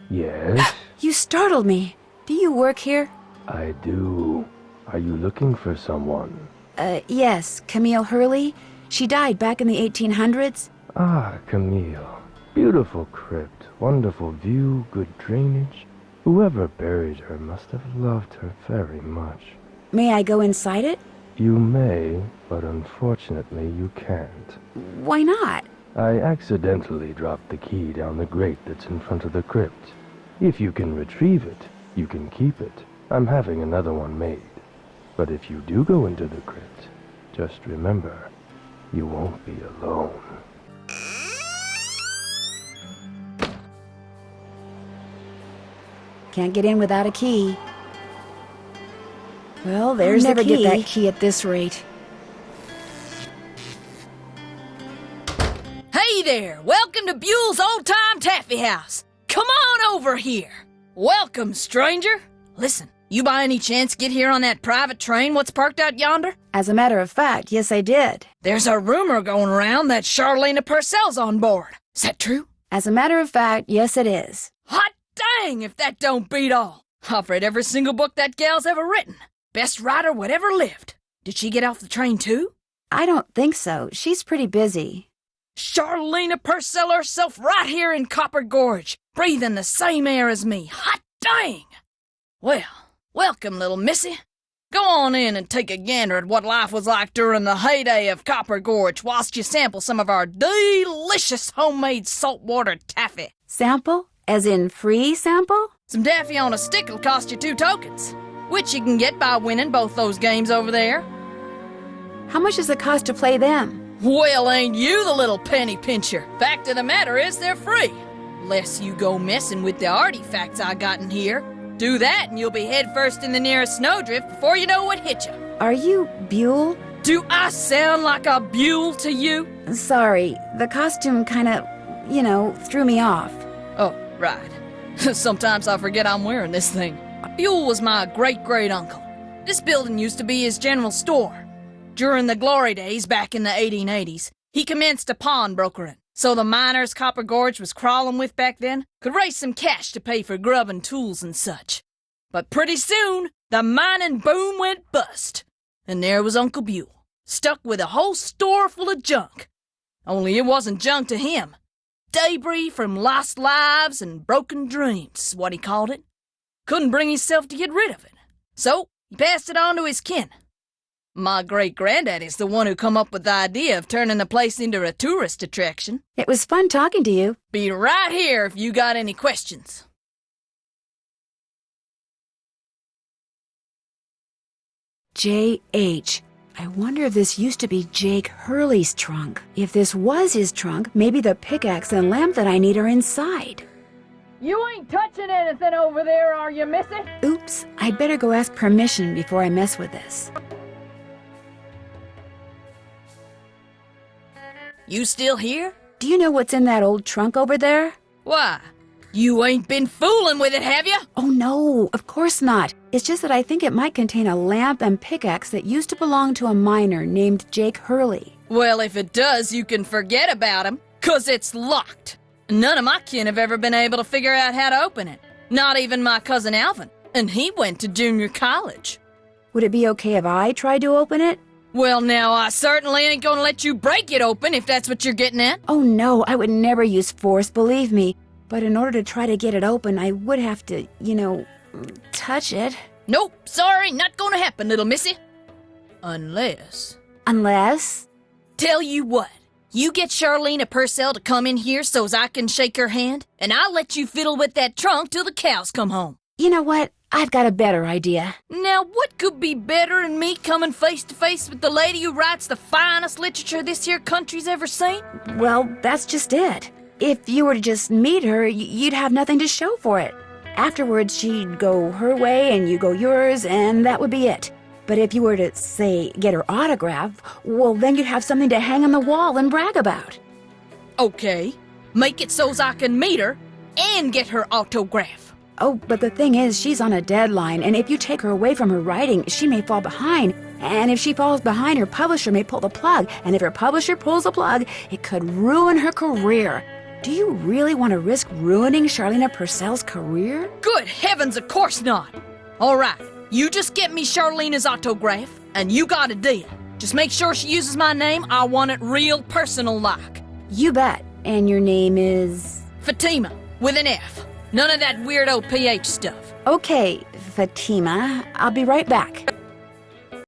Yes? You startled me. Do you work here? I do. Are you looking for someone? Yes, Camille Hurley. She died back in the 1800s. Ah, Camille. Beautiful crypt, wonderful view, good drainage. Whoever buried her must have loved her very much. May I go inside it? You may, but unfortunately you can't. Why not? I accidentally dropped the key down the grate that's in front of the crypt. If you can retrieve it, you can keep it. I'm having another one made. But if you do go into the crypt, just remember, you won't be alone. Can't get in without a key. Well, there's the key. I'll never get that key at this rate. Hey there! Welcome to Buell's Old Time Taffy House. Come on over here. Welcome, stranger. Listen, you by any chance get here on that private train what's parked out yonder? As a matter of fact, yes, I did. There's a rumor going around that Charlena Purcell's on board. Is that true? As a matter of fact, yes, it is. Hot dang if that don't beat all. I've read every single book that gal's ever written. Best writer whatever lived. Did she get off the train too? I don't think so. She's pretty busy. Charlena Purcell herself right here in Copper Gorge, breathing the same air as me. Hot dang! Well, welcome, little missy. Go on in and take a gander at what life was like during the heyday of Copper Gorge whilst you sample some of our delicious homemade saltwater taffy. Sample? As in free sample? Some taffy on a stick will cost you 2 tokens, which you can get by winning both those games over there. How much does it cost to play them? Well, ain't you the little penny pincher? Fact of the matter is they're free. Less you go messing with the artifacts I got in here. Do that and you'll be headfirst in the nearest snowdrift before you know what hit you. Are you Buell? Do I sound like a Buell to you? Sorry, the costume kinda, threw me off. Oh, right. Sometimes I forget I'm wearing this thing. Buell was my great-great-uncle. This building used to be his general store. During the glory days back in the 1880s, he commenced a pawnbrokering, so the miners Copper Gorge was crawling with back then could raise some cash to pay for grub and tools and such. But pretty soon, the mining boom went bust, and there was Uncle Buell, stuck with a whole store full of junk. Only it wasn't junk to him. Debris from lost lives and broken dreams is what he called it. Couldn't bring himself to get rid of it, so he passed it on to his kin. My great-granddad is the one who come up with the idea of turning the place into a tourist attraction. It was fun talking to you. Be right here if you got any questions. J.H. I wonder if this used to be Jake Hurley's trunk. If this was his trunk, maybe the pickaxe and lamp that I need are inside. You ain't touching anything over there, are you, missy? Oops, I'd better go ask permission before I mess with this. You still here? Do you know what's in that old trunk over there? Why? You ain't been fooling with it, have you? Oh no, of course not. It's just that I think it might contain a lamp and pickaxe that used to belong to a miner named Jake Hurley. Well, if it does, you can forget about him, 'cause it's locked. None of my kin have ever been able to figure out how to open it. Not even my cousin Alvin, and he went to junior college. Would it be okay if I tried to open it? Well, now, I certainly ain't gonna let you break it open if that's what you're getting at. Oh no, I would never use force, believe me. But in order to try to get it open, I would have to, touch it. Nope, sorry, not gonna happen, little missy. Unless... Unless? Tell you what, you get Charlena Purcell to come in here so's I can shake her hand, and I'll let you fiddle with that trunk till the cows come home. You know what? I've got a better idea. Now, what could be better than me coming face to face with the lady who writes the finest literature this here country's ever seen? Well, that's just it. If you were to just meet her, you'd have nothing to show for it. Afterwards, she'd go her way and you go yours, and that would be it. But if you were to, say, get her autograph, well, then you'd have something to hang on the wall and brag about. Okay, make it so's I can meet her and get her autograph. Oh, but the thing is, she's on a deadline, and if you take her away from her writing, she may fall behind. And if she falls behind, her publisher may pull the plug. And if her publisher pulls the plug, it could ruin her career. Do you really want to risk ruining Charlena Purcell's career? Good heavens, of course not. All right, you just get me Charlena's autograph, and you got a deal. Just make sure she uses my name. I want it real personal-like. You bet. And your name is... Fatima, with an F. None of that weirdo PH stuff. Okay, Fatima. I'll be right back.